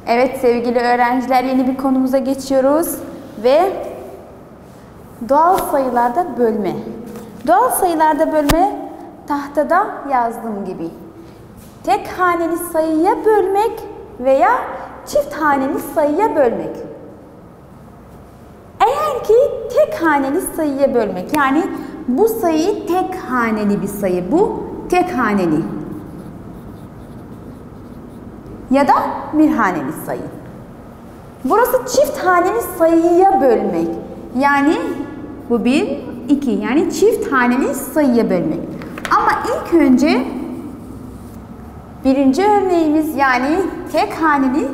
Evet sevgili öğrenciler, yeni bir konumuza geçiyoruz ve doğal sayılarda bölme. Doğal sayılarda bölme tahtada yazdığım gibi. Tek haneli sayıya bölmek veya çift haneli sayıya bölmek. Eğer ki tek haneli sayıya bölmek, yani bu sayı tek haneli bir sayı, bu tek haneli ya da bir haneli sayı. Burası çift haneli sayıya bölmek. Yani bu 1, 2, yani çift haneli sayıya bölmek. Ama ilk önce birinci örneğimiz, yani tek haneli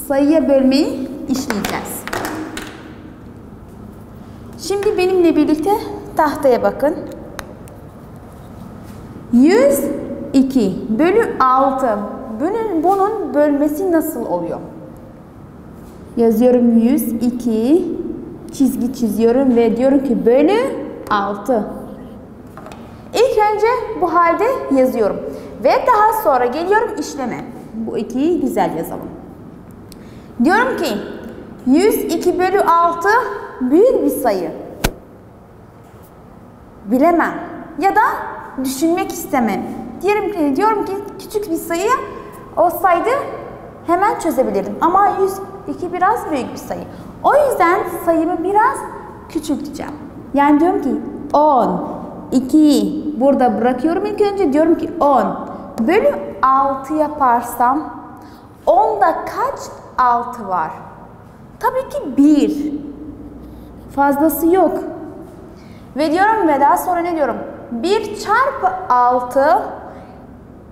sayıya bölmeyi işleyeceğiz. Şimdi benimle birlikte tahtaya bakın. 102 bölü 6. Bunun bölmesi nasıl oluyor? Yazıyorum 102, çizgi çiziyorum ve diyorum ki bölü 6. İlk önce bu halde yazıyorum ve daha sonra geliyorum işleme. Bu 2'yi güzel yazalım. Diyorum ki 102 bölü 6 büyük bir sayı. Bilemem ya da düşünmek istemem. Diyorum ki küçük bir sayı olsaydı hemen çözebilirdim. Ama 102 biraz büyük bir sayı. O yüzden sayımı biraz küçülteceğim. Yani diyorum ki 10, 2'yi burada bırakıyorum ilk önce. Diyorum ki 10 bölü 6 yaparsam 10'da kaç 6 var? Tabii ki 1. Fazlası yok. Ve diyorum ve daha sonra ne diyorum? 1 çarpı 6,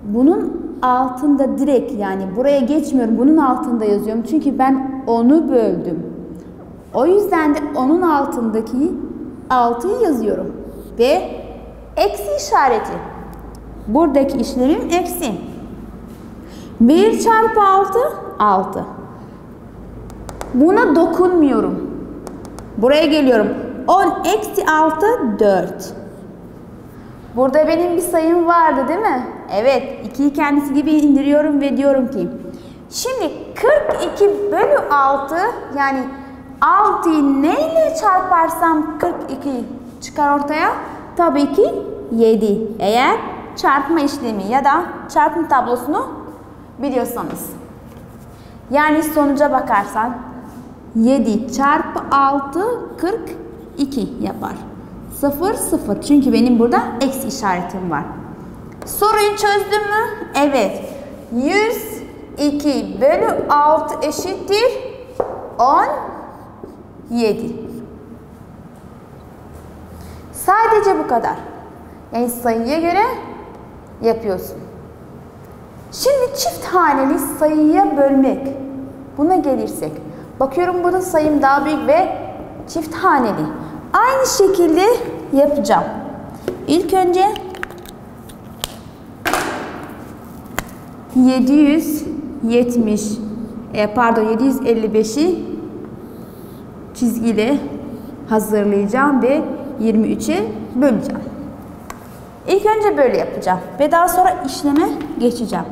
bunun altında direkt, yani buraya geçmiyorum, bunun altında yazıyorum. Çünkü ben 10'u böldüm. O yüzden de onun altındaki 6'yı yazıyorum. Ve eksi işareti. Buradaki işlemim eksi. 1 çarpı 6, 6. Buna dokunmuyorum. Buraya geliyorum. 10 eksi 6, 4. Burada benim bir sayım vardı değil mi? Evet. 2'yi kendisi gibi indiriyorum ve diyorum ki şimdi 42 bölü 6, yani 6'yı neyle çarparsam 42 çıkar ortaya? Tabii ki 7. Eğer çarpma işlemi ya da çarpım tablosunu biliyorsanız. Yani sonuca bakarsan 7 çarpı 6 42 yapar. 0 0. Çünkü benim burada eksi işaretim var. Soruyu çözdüm mü? Evet. 102 bölü 6 eşittir 17. Sadece bu kadar. Yani sayıya göre yapıyorsun. Şimdi çift haneli sayıya bölmek. Buna gelirsek. Bakıyorum burada sayım daha büyük ve çift haneli. Aynı şekilde yapacağım. İlk önce 755'i çizgiyle hazırlayacağım ve 23'e böleceğim. İlk önce böyle yapacağım ve daha sonra işleme geçeceğim.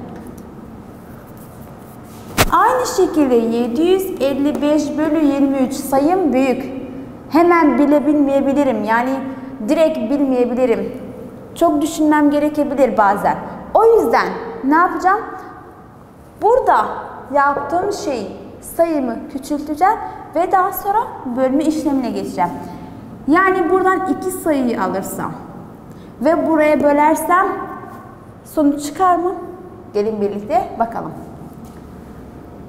Aynı şekilde 755 bölü 23 sayım büyük. Hemen bilmeyebilirim. Yani direkt bilmeyebilirim. Çok düşünmem gerekebilir bazen. O yüzden ne yapacağım? Burada yaptığım şeyi, sayımı küçülteceğim ve daha sonra bölme işlemine geçeceğim. Yani buradan 2 sayıyı alırsam ve buraya bölersem sonuç çıkar mı? Gelin birlikte bakalım.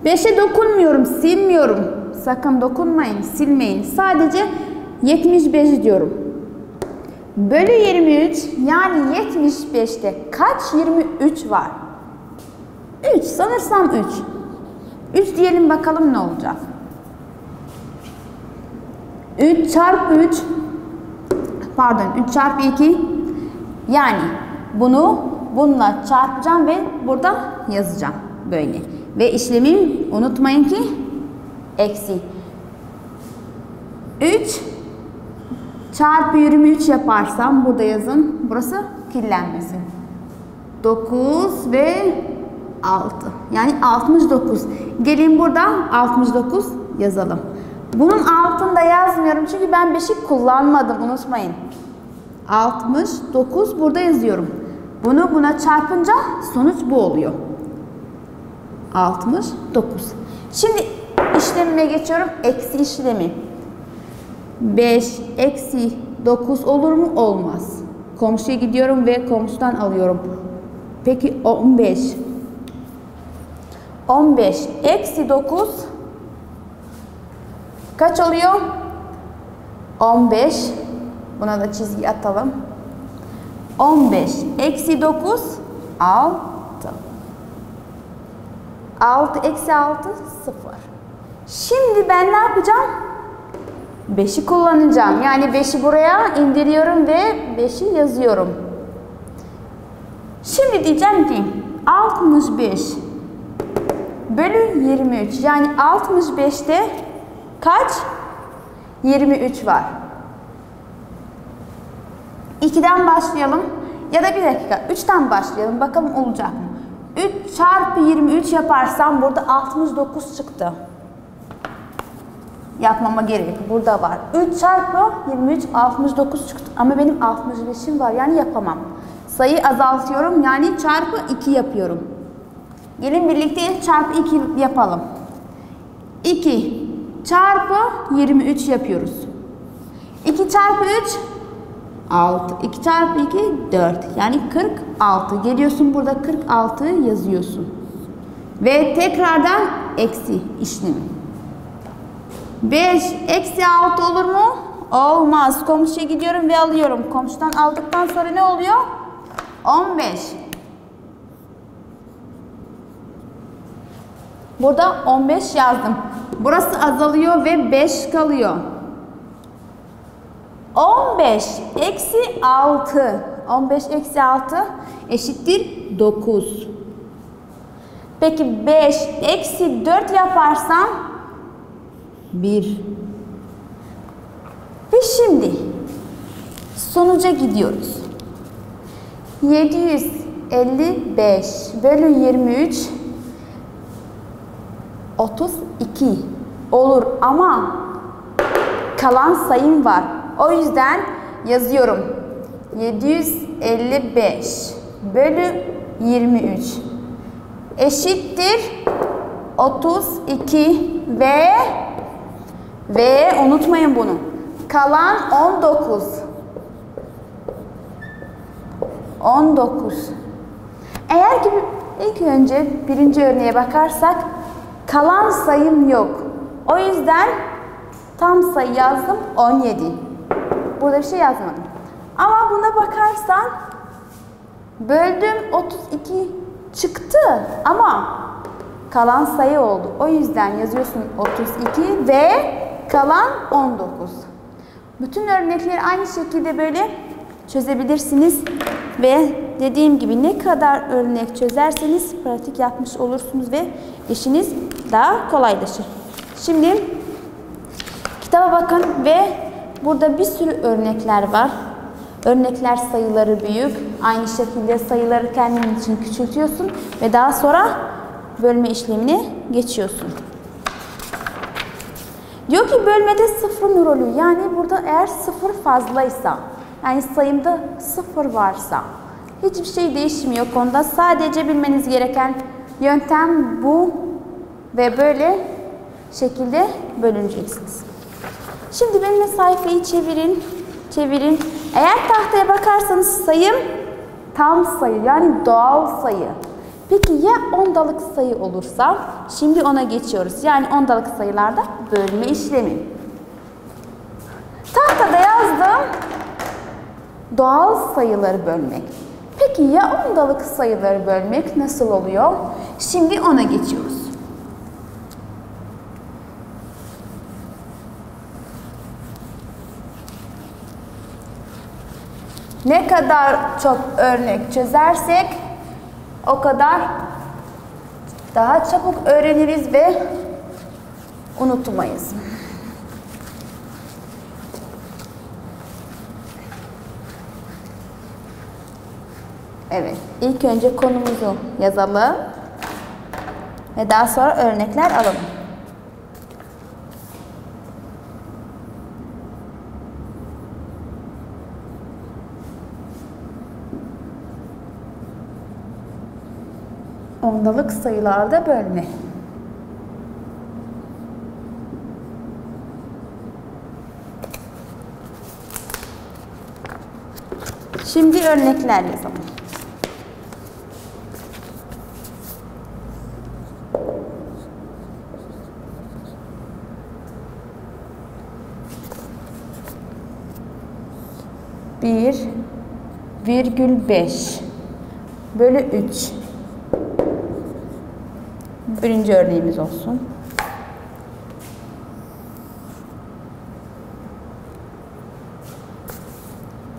5'e dokunmuyorum, silmiyorum. Sakın dokunmayın, silmeyin. Sadece 75 diyorum. Bölü 23, yani 75'te kaç 23 var? 3, sanırsam 3. 3 diyelim bakalım ne olacak? 3 çarpı 3, pardon 3 çarpı 2, yani bunu bununla çarpacağım ve burada yazacağım böyle. Ve işlemi unutmayın ki eksi. 3 çarpı 23 yaparsam burada yazın. Burası kirlenmesin. 9 ve 6. Yani 69. Gelin burada 69 yazalım. Bunun altında yazmıyorum çünkü ben 5'i kullanmadım, unutmayın. 69 burada yazıyorum. Bunu buna çarpınca sonuç bu oluyor. 69. Şimdi işlemime geçiyorum. Eksi işlemi. 5 eksi 9 olur mu? Olmaz. Komşuya gidiyorum ve komşudan alıyorum. Peki 15. 15 eksi 9 kaç oluyor? 15. Buna da çizgi atalım. 15 eksi 9 6. 6 eksi 6 0. Şimdi ben ne yapacağım? 5'i kullanacağım. Yani 5'i buraya indiriyorum ve 5'i yazıyorum. Şimdi diyeceğim ki 65 bölü 23. Yani 65'te kaç? 23 var. 2'den başlayalım. Ya da bir dakika 3'ten başlayalım. Bakalım olacak mı? 3 çarpı 23 yaparsam burada 69 çıktı. Yapmama gerek. Burada var. 3 çarpı 23 69 çıktı. Ama benim 65'im var. Yani yapamam. Sayıyı azaltıyorum. Yani çarpı 2 yapıyorum. Gelin birlikte çarpı 2 yapalım. 2 çarpı 23 yapıyoruz. 2 çarpı 3 6. 2 çarpı 2 4. Yani 46. Geliyorsun burada 46 yazıyorsun. Ve tekrardan eksi işlemi. 5 eksi 6 olur mu? Olmaz. Komşuya gidiyorum ve alıyorum. Komşudan aldıktan sonra ne oluyor? 15. Burada 15 yazdım. Burası azalıyor ve 5 kalıyor. 15 eksi 6. 15 eksi 6 eşittir 9. Peki 5 eksi 4 yaparsam 1. Ve şimdi sonuca gidiyoruz. 755 bölü 23 32 olur ama kalan sayım var. O yüzden yazıyorum. 755 bölü 23 eşittir 32 ve unutmayın bunu. Kalan 19. 19. Eğer ki ilk önce birinci örneğe bakarsak kalan sayım yok. O yüzden tam sayı yazdım 17. Burada bir şey yazmadım. Ama buna bakarsan böldüm 32 çıktı ama kalan sayı oldu. O yüzden yazıyorsun 32 ve kalan 19. Bütün örnekleri aynı şekilde böyle çözebilirsiniz. Ve dediğim gibi ne kadar örnek çözerseniz pratik yapmış olursunuz ve işiniz daha kolaylaşır. Şimdi kitaba bakın ve burada bir sürü örnekler var. Örnekler sayıları büyük. Aynı şekilde sayıları kendin için küçültüyorsun ve daha sonra bölme işlemine geçiyorsun. Diyor ki bölmede sıfırın rolü. Yani burada eğer sıfır fazlaysa, yani sayımda sıfır varsa hiçbir şey değişmiyor konuda. Sadece bilmeniz gereken yöntem bu ve böyle şekilde bölüneceksiniz. Şimdi benimle sayfayı çevirin. Eğer tahtaya bakarsanız sayım tam sayı, yani doğal sayı. Peki ya ondalık sayı olursa? Şimdi ona geçiyoruz. Yani ondalık sayılarda bölme işlemi. Tahtada yazdım doğal sayıları bölmek. Peki ya ondalık sayıları bölmek nasıl oluyor? Şimdi ona geçiyoruz. Ne kadar çok örnek çözersek o kadar daha çabuk öğreniriz ve unutmayız. Evet, ilk önce konumuzu yazalım. Ve daha sonra örnekler alalım. Ondalık sayılarda bölme. Şimdi örnekler yazalım. Bir virgül 5 bölü 3. Birinci örneğimiz olsun.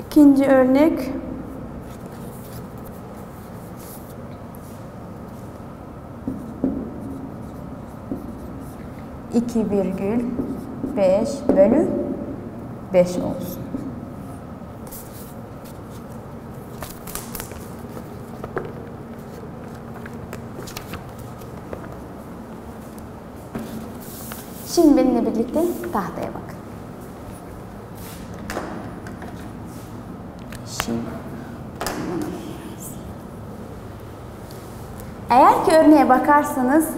İkinci örnek. İki virgül 5 bölü 5 olsun. Şimdi benimle birlikte tahtaya bakın. Şimdi eğer ki örneğe bakarsanız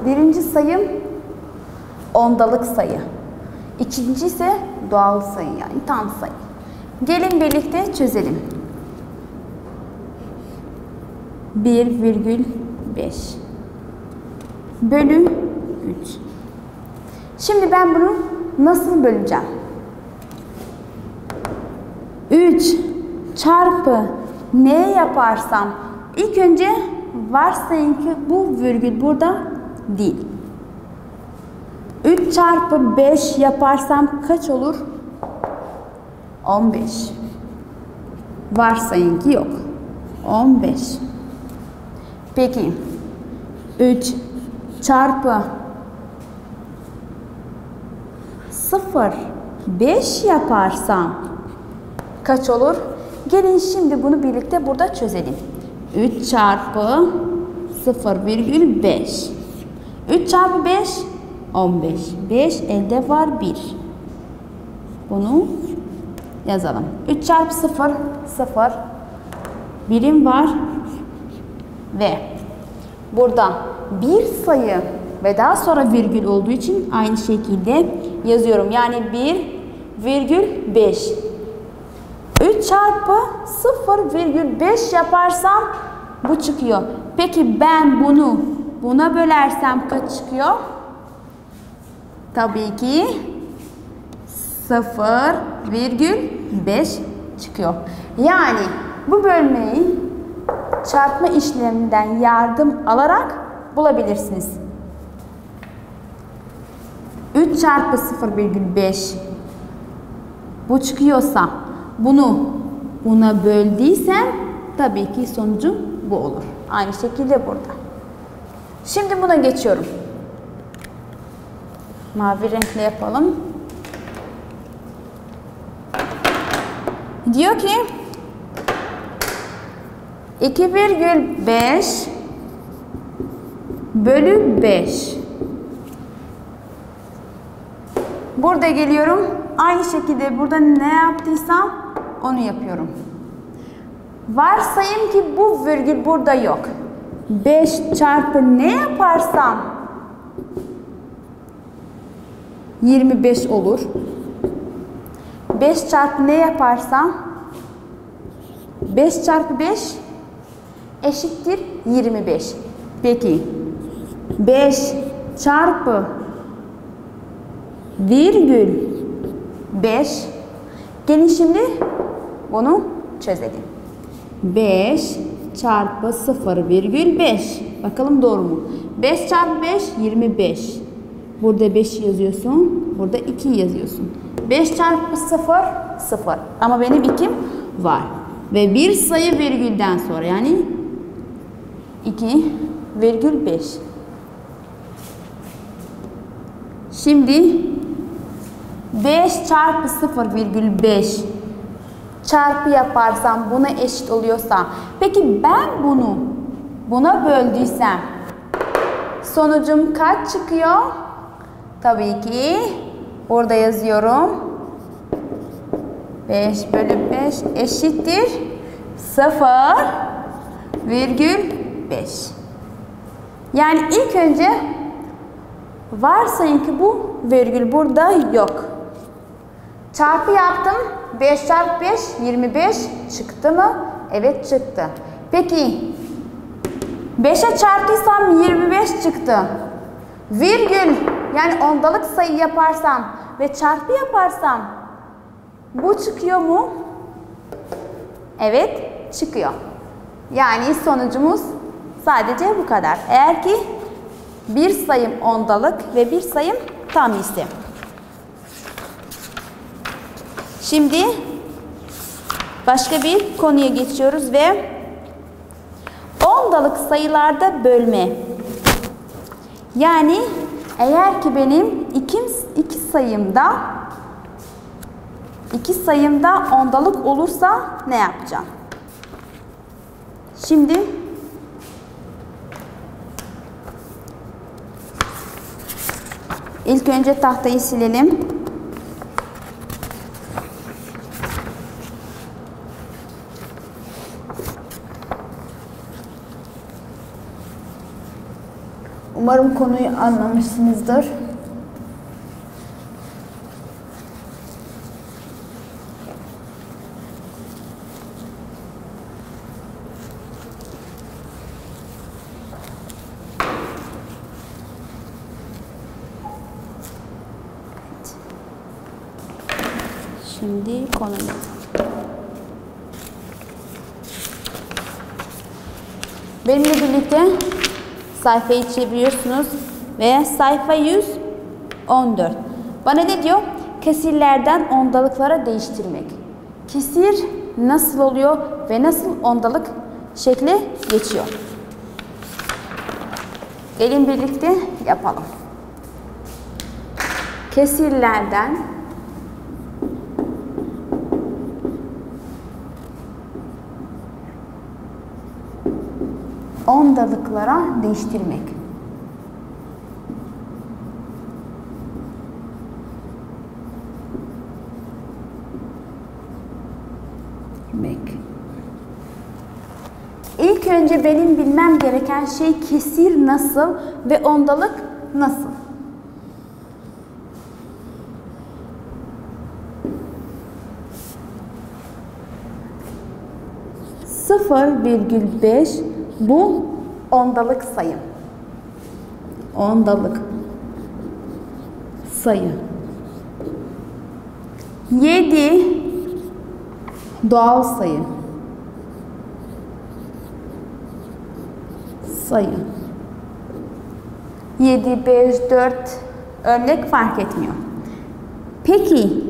birinci sayım ondalık sayı. İkinci ise doğal sayı yani tam sayı. Gelin birlikte çözelim. 1,5 bölü 3. Şimdi ben bunu nasıl böleceğim? 3 çarpı ne yaparsam ilk önce varsayın ki bu virgül burada değil. 3 çarpı 5 yaparsam kaç olur? 15. Varsayın ki yok. 15. Peki 3 çarpı 0 5 yaparsam kaç olur? Gelin şimdi bunu birlikte burada çözelim. 3 çarpı 0,5. 3 çarpı 5 15. 5 elde var 1. Bunu yazalım. 3 çarpı 0 0. Birim var. Ve burada bir sayı ve daha sonra virgül olduğu için aynı şekilde yazıyorum. Yani 1,5. 3 çarpı 0,5 yaparsam bu çıkıyor. Peki ben bunu buna bölersem kaç çıkıyor? Tabii ki 0,5 çıkıyor. Yani bu bölmeyi çarpma işleminden yardım alarak bulabilirsiniz. 3 çarpı 0,5 bu çıkıyorsa bunu buna böldüysem tabii ki sonucu bu olur. Aynı şekilde burada. Şimdi buna geçiyorum. Mavi renkle yapalım. Diyor ki 2,5 bölü 5. Burada geliyorum. Aynı şekilde burada ne yaptıysam onu yapıyorum. Varsayayım ki bu virgül burada yok. 5 çarpı ne yaparsam 25 olur. 5 çarpı ne yaparsam 5 çarpı 5 eşittir 25. Peki 5 çarpı virgül 5. Gelin şimdi bunu çözelim. 5 çarpı 0,5. Bakalım doğru mu? 5 çarpı 5 25. Burada 5 yazıyorsun. Burada 2 yazıyorsun. 5 çarpı 0 0. Ama benim 2'm var. Ve bir sayı virgülden sonra yani 2,5. Şimdi 5 çarpı 0,5 çarpı yaparsam buna eşit oluyorsa, peki ben bunu buna böldüysem sonucum kaç çıkıyor? Tabii ki burada yazıyorum. 5 bölü 5 eşittir 0,5. Yani ilk önce varsayın ki bu virgül burada yok. Çarpı yaptım. 5 çarpı 5 25 çıktı mı? Evet çıktı. Peki 5'e çarptıysam 25 çıktı. Virgül yani ondalık sayı yaparsam ve çarpı yaparsam bu çıkıyor mu? Evet çıkıyor. Yani sonucumuz sadece bu kadar. Eğer ki bir sayım ondalık ve bir sayım tam ise. Şimdi başka bir konuya geçiyoruz ve ondalık sayılarda bölme. Yani eğer ki benim iki sayımda ondalık olursa ne yapacağım? Şimdi ilk önce tahtayı silelim. Umarım konuyu anlamışsınızdır. Şimdi konumuz. Benimle birlikte sayfayı çeviriyorsunuz ve sayfa 114. Bana ne diyor? Kesirlerden ondalıklara değiştirmek. Kesir nasıl oluyor ve nasıl ondalık şekli geçiyor? Gelin birlikte yapalım. Kesirlerden ondalıklara değiştirmek. İlk önce benim bilmem gereken şey kesir nasıl ve ondalık nasıl? (0,5) bu ondalık sayı. Ondalık sayı. 7 doğal sayı. Sayı. 7, 5, 4 örnek fark etmiyor. Peki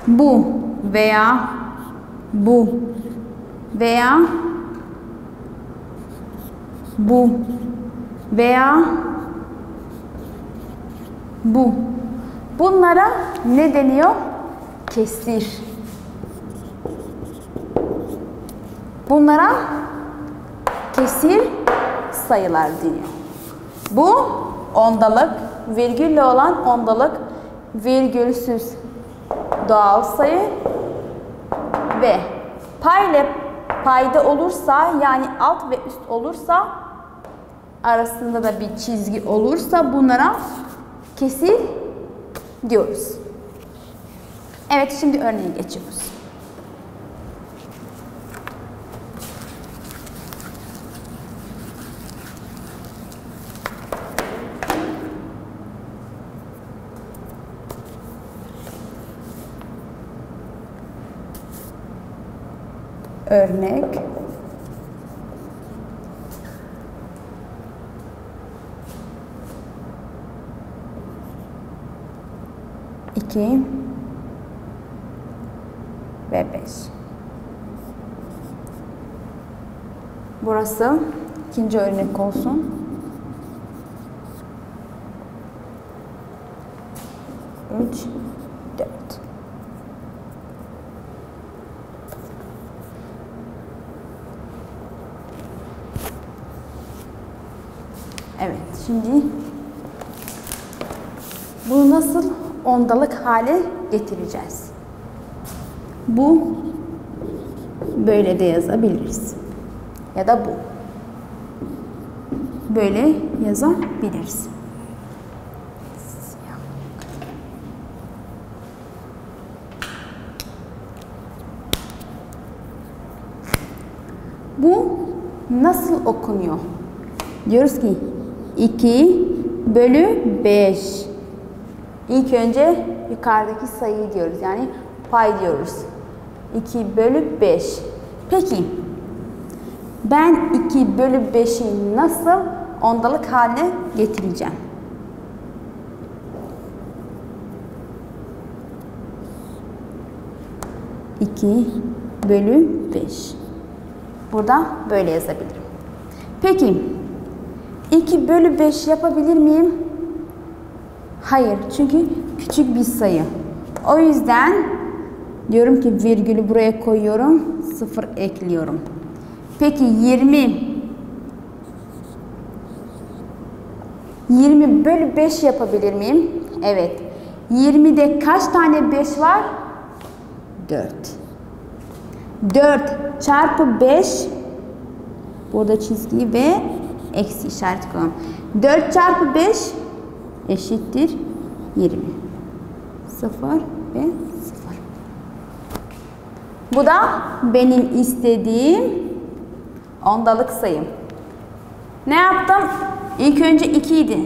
bu veya bu veya bu veya bu. Bunlara ne deniyor? Kesir. Bunlara kesir sayılar deniyor. Bu ondalık, virgülle olan ondalık, virgülsüz doğal sayı ve payda olursa yani alt ve üst olursa arasında da bir çizgi olursa bunlara kesir diyoruz. Evet, şimdi örneğe geçiyoruz. Örnek 2 ve 5. Burası ikinci örnek olsun. 3, 4. Evet, şimdi bunu nasıl ondalık hale getireceğiz? Bu böyle de yazabiliriz. Ya da bu. Böyle yazabiliriz. Bu nasıl okunuyor? Diyoruz ki 2/5. İlk önce yukarıdaki sayıyı diyoruz. Yani pay diyoruz. 2/5. Peki ben 2/5'i nasıl ondalık haline getireceğim? İki bölü 5. Burada böyle yazabilirim. Peki 2/5 yapabilir miyim? Hayır, çünkü küçük bir sayı. O yüzden diyorum ki virgülü buraya koyuyorum, 0 ekliyorum. Peki 20/5 yapabilir miyim? Evet. 20'de kaç tane 5 var? 4. 4 çarpı 5, burada çizgi ve eksi işareti koyalım. 4 çarpı 5 eşittir 20. 0 ve 0. Bu da benim istediğim ondalık sayım. Ne yaptım? İlk önce 2 idi.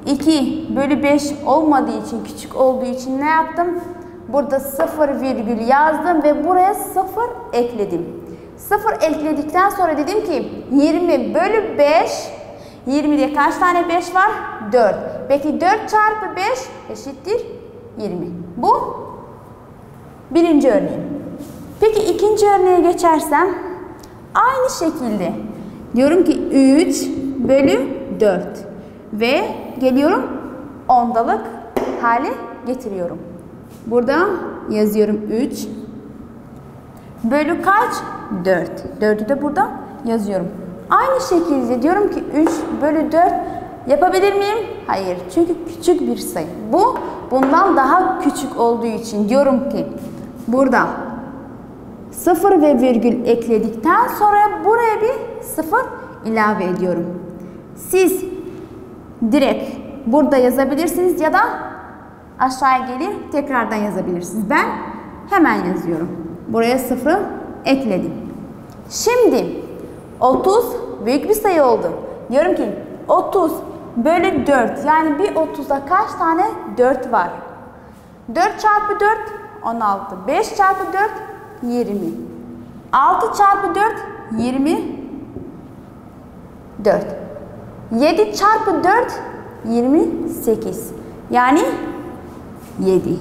2/5 olmadığı için, küçük olduğu için ne yaptım? Burada 0 virgül yazdım ve buraya 0 ekledim. 0 ekledikten sonra dedim ki 20/5, 20'de kaç tane 5 var? 4. Peki 4 çarpı 5 eşittir 20. Bu birinci örneğim. Peki ikinci örneğe geçersem aynı şekilde diyorum ki 3/4 ve geliyorum ondalık hale getiriyorum. Burada yazıyorum 3 bölü kaç? 4. 4'ü de burada yazıyorum. Aynı şekilde diyorum ki 3/4 yapabilir miyim? Hayır. Çünkü küçük bir sayı. Bu bundan daha küçük olduğu için diyorum ki burada 0 ve virgül ekledikten sonra buraya bir 0 ilave ediyorum. Siz direkt burada yazabilirsiniz ya da aşağıya gelir tekrardan yazabilirsiniz. Ben hemen yazıyorum. Buraya 0'ı ekledim. Şimdi 30 büyük bir sayı oldu. Diyorum ki 30/4, yani bir 30'da kaç tane 4 var? 4 çarpı 4 16. 5 çarpı 4 20. 6 çarpı 4 24. 7 çarpı 4 28. Yani 7.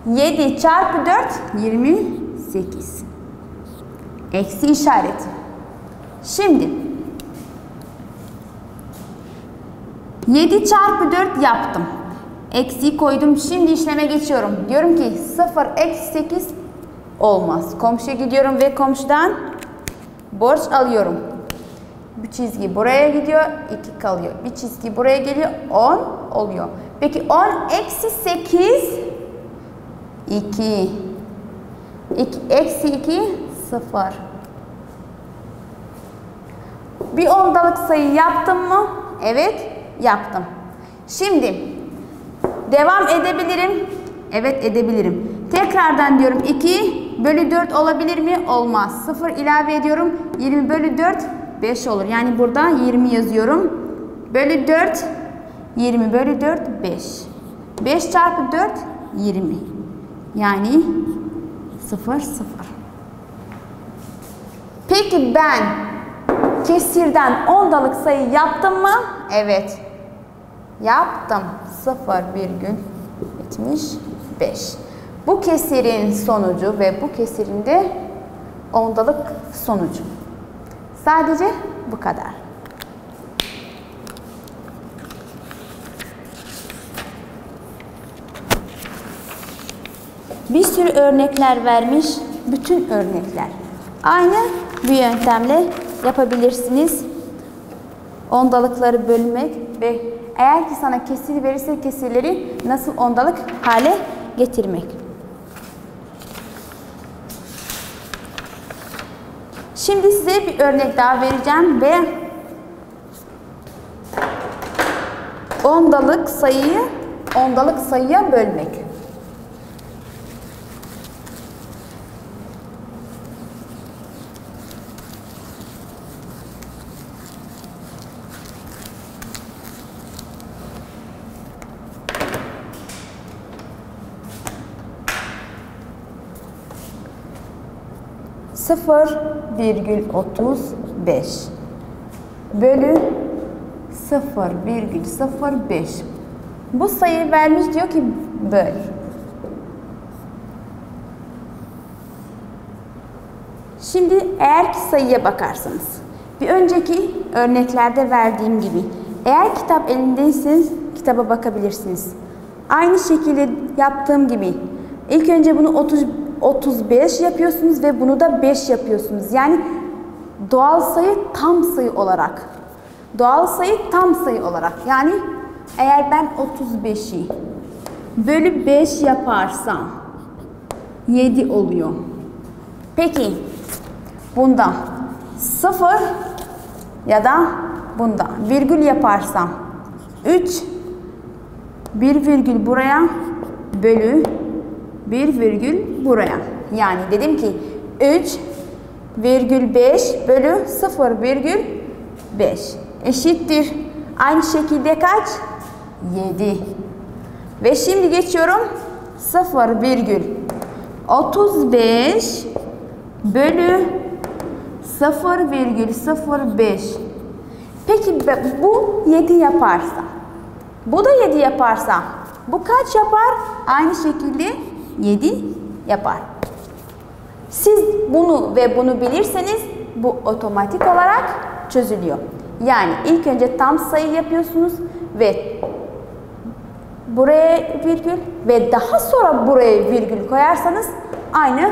7 çarpı 4 28. Eksi işareti. Şimdi 7 çarpı 4 yaptım. Eksi koydum. Şimdi işleme geçiyorum. Diyorum ki 0 eksi 8 olmaz. Komşuya gidiyorum ve komşudan borç alıyorum. Bir çizgi buraya gidiyor, 2 kalıyor. Bir çizgi buraya geliyor, 10 oluyor. Peki 10 eksi 8 2. Eksi 2 0. Bir ondalık sayı yaptım mı? Evet, yaptım. Şimdi devam edebilirim. Evet, edebilirim. Tekrardan diyorum 2/4 olabilir mi? Olmaz. 0 ilave ediyorum. 20/4 5 olur. Yani burada 20 yazıyorum. Bölü 4 20/4 5. 5 çarpı 4 20. Yani 0 0. Peki ben kesirden ondalık sayı yaptım mı? Evet. Yaptım. 0,75. Bu kesirin sonucu ve bu kesirin de ondalık sonucu. Sadece bu kadar. Bir sürü örnekler vermiş. Bütün örnekler. Aynı bu yöntemle yapabilirsiniz. ondalıkları bölmek ve eğer ki sana kesir verirse kesirleri nasıl ondalık hale getirmek. Şimdi size bir örnek daha vereceğim ve ondalık sayıya bölmek. Sıfır virgül 35 bölü 0,05. Bu sayı vermiş, diyor ki böl. Şimdi eğer ki sayıya bakarsanız, bir önceki örneklerde verdiğim gibi, eğer kitap elindeyseniz kitaba bakabilirsiniz. Aynı şekilde yaptığım gibi ilk önce bunu 35 yapıyorsunuz ve bunu da 5 yapıyorsunuz. Yani doğal sayı tam sayı olarak. Doğal sayı tam sayı olarak. Yani eğer ben 35'i bölü 5 yaparsam 7 oluyor. Peki bunda 0 ya da bunda virgül yaparsam 3, bir virgül buraya bölü bir virgül buraya. Yani dedim ki 3,5 bölü 0,5 eşittir. Aynı şekilde kaç? 7. Ve şimdi geçiyorum 0,35 bölü 0,05. Peki bu 7 yaparsa, bu da 7 yaparsa bu kaç yapar? Aynı şekilde 7 yapar. Siz bunu ve bunu bilirseniz bu otomatik olarak çözülüyor. Yani ilk önce tam sayı yapıyorsunuz ve buraya virgül ve daha sonra buraya virgül koyarsanız aynı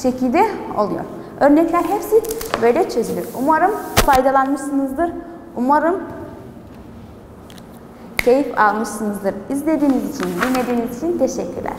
şekilde oluyor. Örnekler hepsi böyle çözülür. Umarım faydalanmışsınızdır. Umarım keyif almışsınızdır. İzlediğiniz için, dinlediğiniz için teşekkürler.